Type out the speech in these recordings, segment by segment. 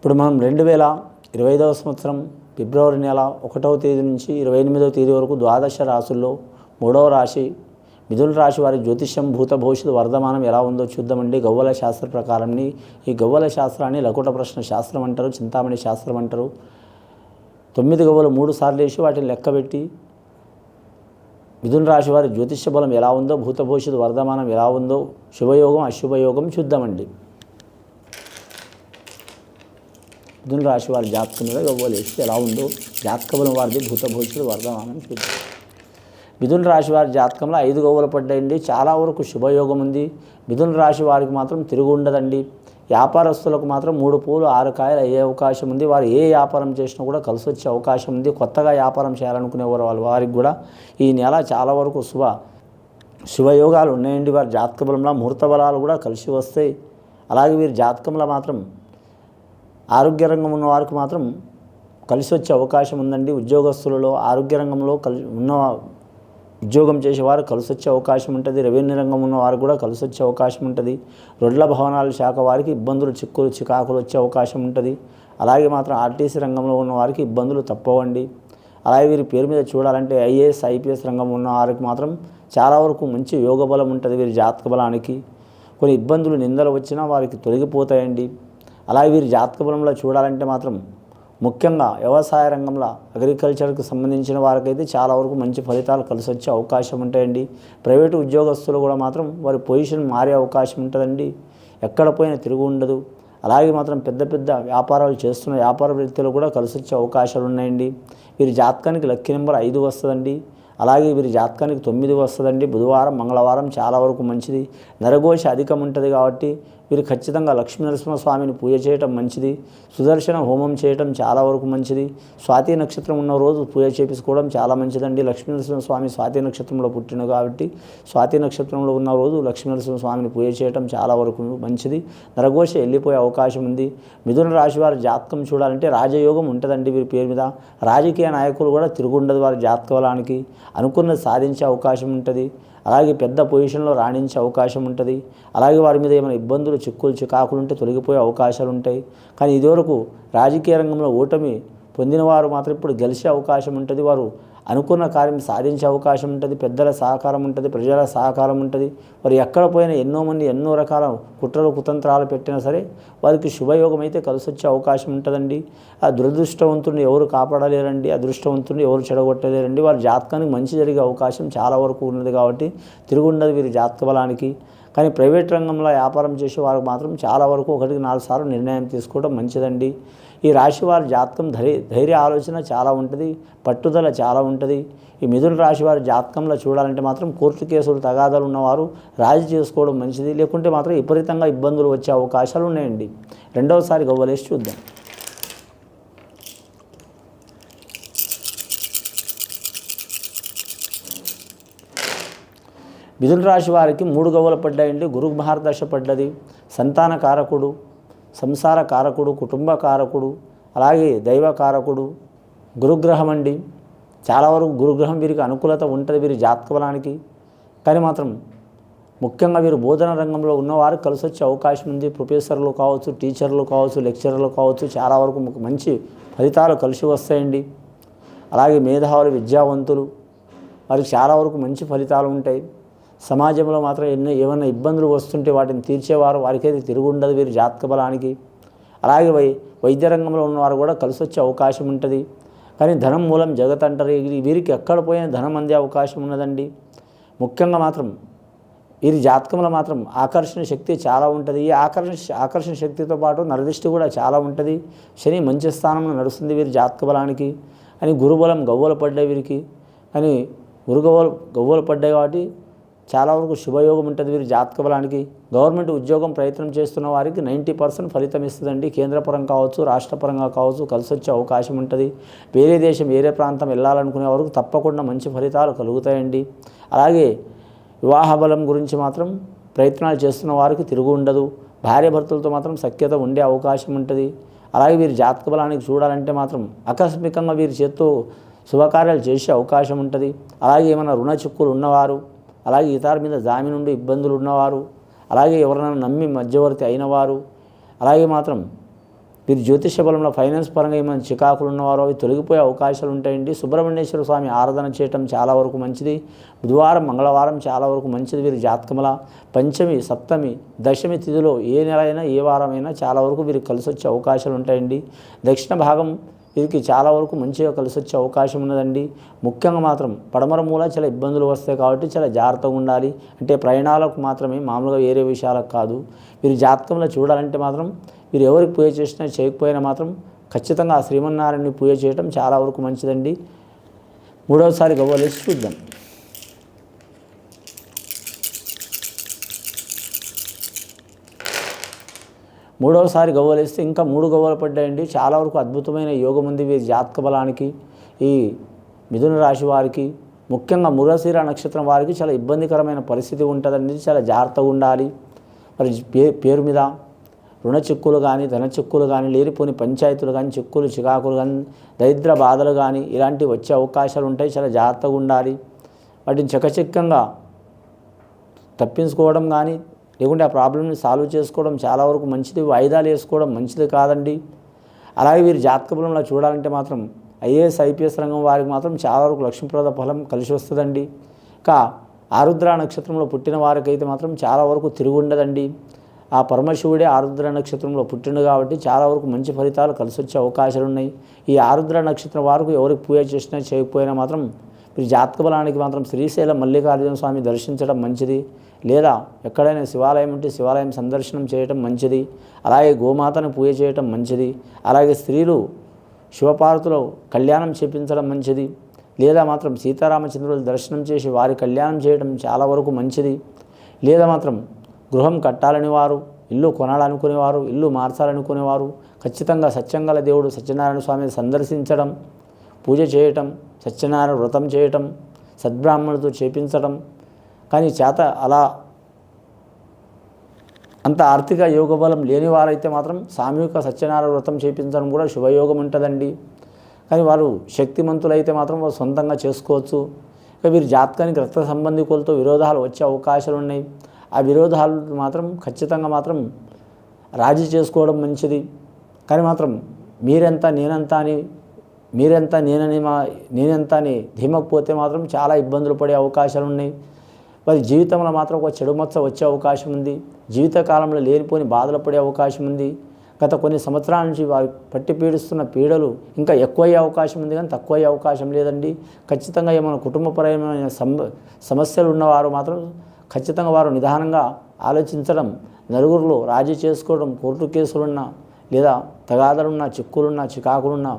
ఇప్పుడు మనం 2025వ సంవత్సరం ఫిబ్రవరి నెల 1వ తేదీ నుంచి 28వ తేదీ వరకు ద్వాదశ రాశుల్లో 3వ రాశి మిథున రాశి వారి జ్యోతిష్యం భూత భవిష్యత్తు వర్ధమానం ఎలా ఉందో చూద్దామండి. గవ్వల శాస్త్ర ప్రకారంని ఈ గవ్వల శాస్త్రాన్ని లకుట ప్రశ్న శాస్త్రం అంటారు, చింతామణి శాస్త్రం అంటారు. 9 గవ్వలు 3 సార్లు వేసి వాటిని లెక్కబెట్టి మిథున రాశి వారి జ్యోతిష్య బలం ఎలా ఉందో, భూత భవిష్యత్తు వర్ధమానం ఎలా ఉందో, శుభయోగం అశుభయోగం చూద్దామండి. మిథున రాశి వారి జాతకం మీద గవ్వలు వేసి ఎలా ఉందో జాతక బలం వారిది, భూత భవిష్యత్తు వర్ధమానం చూద్దాం. మిథున రాశి వారి జాతకంలో 5 గవ్వలు పడ్డాయండి. చాలా వరకు శుభయోగం ఉంది. మిథున రాశి వారికి మాత్రం తిరుగు ఉండదండి. వ్యాపారస్తులకు మాత్రం 3 పూలు 6 కాయలు అయ్యే అవకాశం ఉంది. వారు ఏ వ్యాపారం చేసినా కూడా కలిసి వచ్చే అవకాశం ఉంది. కొత్తగా వ్యాపారం చేయాలనుకునే వారికి కూడా ఈ నెల చాలా వరకు శుభయోగాలు ఉన్నాయండి. వారి జాతక బలంలో ముహూర్త బలాలు కూడా కలిసి వస్తాయి. అలాగే వీరి జాతకంలో మాత్రం ఆరోగ్య రంగం ఉన్న వారికి మాత్రం కలిసి వచ్చే అవకాశం ఉందండి. ఉద్యోగస్తులలో ఆరోగ్య రంగంలో ఉద్యోగం చేసేవారు కలిసి వచ్చే అవకాశం ఉంటుంది. రెవెన్యూ రంగం ఉన్న వారు కూడా కలిసి వచ్చే అవకాశం ఉంటుంది. రొడ్ల భవనాల శాఖ వారికి ఇబ్బందులు చికాకులు వచ్చే అవకాశం ఉంటుంది. అలాగే మాత్రం ఆర్టీసీ రంగంలో ఉన్న వారికి ఇబ్బందులు తప్పవండి. అలాగే వీరి పేరు మీద చూడాలంటే ఐఏఎస్ ఐపీఎస్ రంగం ఉన్న వారికి మాత్రం చాలా వరకు మంచి యోగ బలం ఉంటుంది. వీరి జాతక బలానికి కొన్ని ఇబ్బందులు నిందలు వచ్చినా వారికి తొలగిపోతాయండి. అలాగే వీరి జాతక బలంలో చూడాలంటే మాత్రం ముఖ్యంగా వ్యవసాయ రంగంలో అగ్రికల్చర్కి సంబంధించిన వారికైతే చాలా వరకు మంచి ఫలితాలు కలిసి వచ్చే అవకాశం ఉంటాయండి. ప్రైవేటు ఉద్యోగస్తులు కూడా మాత్రం వారి పొజిషన్ మారే అవకాశం ఉంటుందండి. ఎక్కడ పోయినా తిరుగు ఉండదు. అలాగే మాత్రం పెద్ద పెద్ద వ్యాపారాలు చేస్తున్న వ్యాపార వ్యక్తులు కూడా కలిసి వచ్చే అవకాశాలు ఉన్నాయండి. వీరి జాతకానికి లక్కీ నెంబర్ 5 వస్తుందండి. అలాగే వీరి జాతకానికి 9 వస్తుందండి. బుధవారం మంగళవారం చాలా వరకు మంచిది. నరఘోష అధికం ఉంటుంది కాబట్టి వీరు ఖచ్చితంగా లక్ష్మీనరసింహస్వామిని పూజ చేయటం మంచిది. సుదర్శన హోమం చేయటం చాలా వరకు మంచిది. స్వాతి నక్షత్రం ఉన్న రోజు పూజ చేపించుకోవడం చాలా మంచిదండి. లక్ష్మీనరసింహస్వామి స్వాతి నక్షత్రంలో పుట్టిన కాబట్టి స్వాతి నక్షత్రంలో ఉన్న రోజు లక్ష్మీనరసింహస్వామిని పూజ చేయటం చాలా వరకు మంచిది. నరఘోష వెళ్ళిపోయే అవకాశం ఉంది. మిథున రాశి వారి జాతకం చూడాలంటే రాజయోగం ఉంటుందండి. వీరి పేరు మీద రాజకీయ నాయకులు కూడా తిరుగుండదు. వారి జాతక బలానికి అనుకున్నది సాధించే అవకాశం ఉంటుంది. అలాగే పెద్ద పొజిషన్లో రాణించే అవకాశం ఉంటుంది. అలాగే వారి మీద ఏమైనా ఇబ్బందులు చికాకులు ఉంటే తొలగిపోయే అవకాశాలు ఉంటాయి. కానీ ఇదివరకు రాజకీయ రంగంలో ఓటమి పొందిన వారు మాత్రం ఇప్పుడు గెలిచే అవకాశం ఉంటుంది. వారు అనుకున్న కార్యం సాధించే అవకాశం ఉంటుంది. పెద్దల సహకారం ఉంటుంది, ప్రజల సహకారం ఉంటుంది. వారు ఎక్కడ పోయినా ఎన్నో మంది ఎన్నో రకాల కుట్రలు కుతంత్రాలు పెట్టినా సరే వారికి శుభయోగం అయితే కలిసి వచ్చే అవకాశం ఉంటుందండి. ఆ దురదృష్టవంతుడిని ఎవరు కాపాడలేరండి, అదృష్టవంతుడిని ఎవరు చెడగొట్టలేరండి. వారి జాతకానికి మంచి జరిగే అవకాశం చాలా వరకు ఉన్నది కాబట్టి తిరుగుండదు వీరి జాతక బలానికి. కానీ ప్రైవేట్ రంగంలో వ్యాపారం చేసే వారికి మాత్రం చాలా వరకు 1కి 4 సార్లు నిర్ణయం తీసుకోవడం మంచిదండి. ఈ రాశి వారి జాతకం ధైర్య ఆలోచన చాలా ఉంటుంది, పట్టుదల చాలా ఉంటుంది. ఈ మిథున రాశి వారి జాతకంలో చూడాలంటే మాత్రం కోర్టు కేసులు తగాదాలు ఉన్నవారు రాజీ చేసుకోవడం మంచిది. లేకుంటే మాత్రం విపరీతంగా ఇబ్బందులు వచ్చే అవకాశాలు ఉన్నాయండి. రెండవసారి గవ్వలేసి చూద్దాం. మిథున రాశి వారికి 3 గవ్వలు పడ్డాయండి. గురు మహర్దశ పడ్డది. సంతాన కారకుడు, సంసార కారకుడు, కుటుంబ కారకుడు, అలాగే దైవ కారకుడు గురుగ్రహం అండి. చాలా వరకు గురుగ్రహం వీరికి అనుకూలత ఉంటుంది వీరి జాతక బలానికి. కానీ మాత్రం ముఖ్యంగా వీరు బోధన రంగంలో ఉన్నవారికి కలిసి వచ్చే అవకాశం ఉంది. ప్రొఫెసర్లు కావచ్చు, టీచర్లు కావచ్చు, లెక్చరర్లు కావచ్చు, చాలా వరకు మంచి ఫలితాలు కలిసి వస్తాయండి. అలాగే మేధావులు విద్యావంతులు వారికి చాలా వరకు మంచి ఫలితాలు ఉంటాయి. సమాజంలో మాత్రం ఏమైనా ఇబ్బందులు వస్తుంటే వాటిని తీర్చేవారు వారికైతే తిరుగుండదు వీరి జాతక బలానికి. అలాగే వైద్య రంగంలో ఉన్నవారు కూడా కలిసి వచ్చే అవకాశం ఉంటుంది. కానీ ధనం మూలం జగత్ అంటారు. వీరికి ఎక్కడ పోయినా ధనం అందే అవకాశం ఉన్నదండి. ముఖ్యంగా మాత్రం వీరి జాతకంలో మాత్రం ఆకర్షణ శక్తి చాలా ఉంటుంది. ఈ ఆకర్షణ శక్తితో పాటు నరదిష్టి కూడా చాలా ఉంటుంది. శని మంచి స్థానంలో నడుస్తుంది వీరి జాతక బలానికి. అని గురుబలం గవ్వలు పడ్డాయి వీరికి. కానీ గవ్వలు పడ్డాయి కాబట్టి చాలా వరకు శుభయోగం ఉంటుంది వీరి జాతక బలానికి. గవర్నమెంట్ ఉద్యోగం ప్రయత్నం చేస్తున్న వారికి 90% ఫలితం ఇస్తుందండి. కేంద్రపరం కావచ్చు, రాష్ట్రపరంగా కావచ్చు కలిసి వచ్చే అవకాశం ఉంటుంది. వేరే దేశం వేరే ప్రాంతం వెళ్ళాలనుకునే వరకు తప్పకుండా మంచి ఫలితాలు కలుగుతాయండి. అలాగే వివాహ బలం గురించి మాత్రం ప్రయత్నాలు చేస్తున్న వారికి తిరుగు ఉండదు. భార్యాభర్తలతో మాత్రం సఖ్యత ఉండే అవకాశం ఉంటుంది. అలాగే వీరి జాతక బలానికి చూడాలంటే మాత్రం ఆకస్మికంగా వీరి చేత్తో శుభకార్యాలు చేసే అవకాశం ఉంటుంది. అలాగే ఏమైనా రుణ చిక్కులు ఉన్నవారు, అలాగే ఇతర మీద జామీను నుండి ఇబ్బందులు ఉన్నవారు, అలాగే ఎవరైనా నమ్మి మధ్యవర్తి అయినవారు, అలాగే మాత్రం వీరు జ్యోతిష బలంలో ఫైనాన్స్ పరంగా ఏమైనా చికాకులు ఉన్నవారో అవి తొలగిపోయే అవకాశాలు ఉంటాయండి. సుబ్రహ్మణ్యేశ్వర స్వామి ఆరాధన చేయటం చాలా వరకు మంచిది. బుధవారం మంగళవారం చాలా వరకు మంచిది. వీరి జాతకముల పంచమి సప్తమి దశమి తిథిలో ఏ నెల అయినా ఏ వారమైనా చాలా వరకు వీరికి కలిసి వచ్చే అవకాశాలు ఉంటాయండి. దక్షిణ భాగం వీరికి చాలా వరకు మంచిగా కలిసి వచ్చే అవకాశం ఉన్నదండి. ముఖ్యంగా మాత్రం పడమర మూల చాలా ఇబ్బందులు వస్తాయి కాబట్టి చాలా జాగ్రత్తగా ఉండాలి. అంటే ప్రయాణాలకు మాత్రమే, మామూలుగా వేరే విషయాలకు కాదు. వీరి జాతకంలో చూడాలంటే మాత్రం వీరు ఎవరికి పూజ చేసినా చేయకపోయినా మాత్రం ఖచ్చితంగా ఆ శ్రీమన్నారాయణని పూజ చేయడం చాలా వరకు మంచిదండి. మూడవసారి గవ్వలేసి చూద్దాం. మూడవసారి గవ్వలేస్తే ఇంకా 3 గవ్వలు పడ్డాయండి. చాలా వరకు అద్భుతమైన యోగం ఉంది వీరి జాతక బలానికి. ఈ మిథున రాశి వారికి ముఖ్యంగా మృగశిర నక్షత్రం వారికి చాలా ఇబ్బందికరమైన పరిస్థితి ఉంటుందండి. చాలా జాగ్రత్తగా ఉండాలి. మరి పేరు మీద రుణ చిక్కులు కానీ, ధన చిక్కులు కానీ, లేనిపోని పంచాయతీలు కానీ, చిక్కులు చికాకులు కానీ, దరిద్ర బాధలు కానీ ఇలాంటివి వచ్చే అవకాశాలు ఉంటాయి. చాలా జాగ్రత్తగా ఉండాలి. వాటిని చకచక్యంగా తప్పించుకోవడం కానీ, లేకుంటే ఆ ప్రాబ్లమ్ని సాల్వ్ చేసుకోవడం చాలా వరకు మంచిది. వాయిదాలు వేసుకోవడం మంచిది కాదండి. అలాగే వీరి జాతక బలంలో చూడాలంటే మాత్రం ఐఏఎస్ ఐపీఎస్ రంగం వారికి మాత్రం చాలా వరకు లక్ష్మీప్రద ఫలం కలిసి వస్తుందండి. ఇంకా ఆరుద్ర నక్షత్రంలో పుట్టిన వారికైతే మాత్రం చాలా వరకు తిరుగు ఉండదండి. ఆ పరమశివుడే ఆరుద్ర నక్షత్రంలో పుట్టిండు కాబట్టి చాలా వరకు మంచి ఫలితాలు కలిసి వచ్చే అవకాశాలు ఉన్నాయి. ఈ ఆరుద్ర నక్షత్రం వారికి ఎవరికి పూజ చేసినా చేయకపోయినా మాత్రం మీరు జాతక బలానికి మాత్రం శ్రీశైలం మల్లికార్జున స్వామి దర్శించడం మంచిది. లేదా ఎక్కడైనా శివాలయం ఉంటే శివాలయం సందర్శనం చేయటం మంచిది. అలాగే గోమాతను పూజ చేయటం మంచిది. అలాగే స్త్రీలు శివపార్వతులు కళ్యాణం చేపించడం మంచిది. లేదా మాత్రం సీతారామచంద్రుల దర్శనం చేసి వారి కళ్యాణం చేయడం చాలా వరకు మంచిది. లేదా మాత్రం గృహం కట్టాలని వారు, ఇల్లు కొనాలనుకునేవారు, ఇల్లు మార్చాలనుకునేవారు ఖచ్చితంగా సత్యంగల దేవుడు సత్యనారాయణ స్వామిని సందర్శించడం, పూజ చేయటం, సత్యనారాయణ వ్రతం చేయటం, సద్బ్రాహ్మణులతో చేపించడం. కానీ చేత అలా అంత ఆర్థిక యోగ బలం లేని వారైతే మాత్రం సామూహిక సత్యనారాయణ వ్రతం చేపించడం కూడా శుభయోగం ఉంటుందండి. కానీ వారు శక్తిమంతులైతే మాత్రం వారు సొంతంగా చేసుకోవచ్చు. ఇక వీరి జాతకానికి రక్త సంబంధికులతో విరోధాలు వచ్చే అవకాశాలు ఉన్నాయి. ఆ విరోధాలు మాత్రం ఖచ్చితంగా మాత్రం రాజీ చేసుకోవడం మంచిది. కానీ మాత్రం మీరెంత నేనెంత అని ధీమకపోతే మాత్రం చాలా ఇబ్బందులు పడే అవకాశాలు ఉన్నాయి. వారి జీవితంలో మాత్రం ఒక చెడు మచ్చ వచ్చే అవకాశం ఉంది. జీవితకాలంలో లేనిపోని బాధలు పడే అవకాశం ఉంది. గత కొన్ని సంవత్సరాల నుంచి వారు పట్టి పీడిస్తున్న పీడలు ఇంకా ఎక్కువయ్యే అవకాశం ఉంది, కానీ తక్కువయ్యే అవకాశం లేదండి. ఖచ్చితంగా ఏమైనా కుటుంబపరమైన సమస్యలు ఉన్నవారు మాత్రం ఖచ్చితంగా వారు నిదానంగా ఆలోచించడం, నలుగురిలో రాజీ చేసుకోవడం, కోర్టు కేసులున్నా లేదా తగాదలున్నా, చిక్కులున్నా, చికాకులున్నా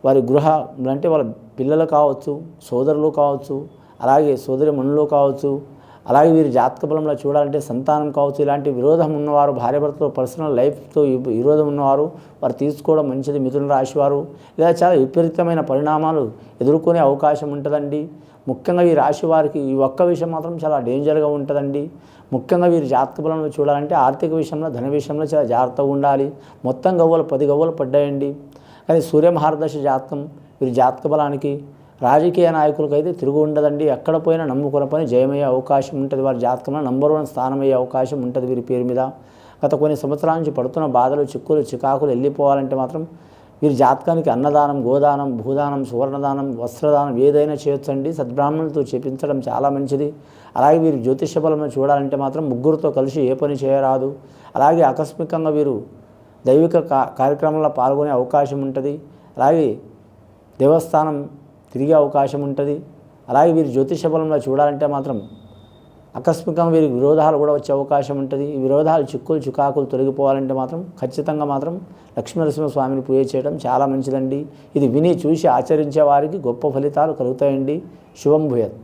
వారి గృహ అంటే వాళ్ళ పిల్లలు కావచ్చు, సోదరులు కావచ్చు, అలాగే సోదరి మనులు కావచ్చు, అలాగే వీరి జాతక బలంలో చూడాలంటే సంతానం కావచ్చు. ఇలాంటి విరోధం ఉన్నవారు, భార్యాభర్తలో పర్సనల్ లైఫ్తో విరోధం ఉన్నవారు వారు తీసుకోవడం మంచిది. మిథున రాశి వారు ఇలా చాలా విపరీతమైన పరిణామాలు ఎదుర్కొనే అవకాశం ఉంటుందండి. ముఖ్యంగా ఈ రాశి వారికి ఈ ఒక్క విషయం మాత్రం చాలా డేంజర్గా ఉంటుందండి. ముఖ్యంగా వీరి జాతక బలంలో చూడాలంటే ఆర్థిక విషయంలో, ధన విషయంలో చాలా జాగ్రత్తగా ఉండాలి. మొత్తం 10 గవ్వలు పడ్డాయండి. కానీ సూర్యమహారదశ జాతకం వీరి జాతక బలానికి రాజకీయ నాయకులకు అయితే తిరుగు ఉండదండి. ఎక్కడ పోయినా నమ్ముకున్న పని జయమయ్యే అవకాశం ఉంటుంది. వారి జాతకంలో నంబర్ 1 స్థానం అయ్యే అవకాశం ఉంటుంది వీరి పేరు మీద. గత కొన్ని సంవత్సరాల నుంచి పడుతున్న బాధలు, చిక్కులు, చికాకులు వెళ్ళిపోవాలంటే మాత్రం వీరి జాతకానికి అన్నదానం, గోదానం, భూదానం, సువర్ణదానం, వస్త్రదానం ఏదైనా చేయొచ్చండి. సద్బ్రాహ్మణులతో చేపించడం చాలా మంచిది. అలాగే వీరు జ్యోతిష బలంలో చూడాలంటే మాత్రం ముగ్గురితో కలిసి ఏ పని చేయరాదు. అలాగే ఆకస్మికంగా వీరు దైవిక కార్యక్రమంలో పాల్గొనే అవకాశం ఉంటుంది. అలాగే దేవస్థానం తిరిగే అవకాశం ఉంటుంది. అలాగే వీరు జ్యోతిష బలంలో చూడాలంటే మాత్రం ఆకస్మికంగా వీరికి విరోధాలు కూడా వచ్చే అవకాశం ఉంటుంది. ఈ విరోధాలు, చిక్కులు, చికాకులు తొలగిపోవాలంటే మాత్రం ఖచ్చితంగా మాత్రం లక్ష్మీనరసింహ స్వామిని పూజ చేయడం చాలా మంచిదండి. ఇది విని చూసి ఆచరించే వారికి గొప్ప ఫలితాలు కలుగుతాయండి. శుభం భూయాత్.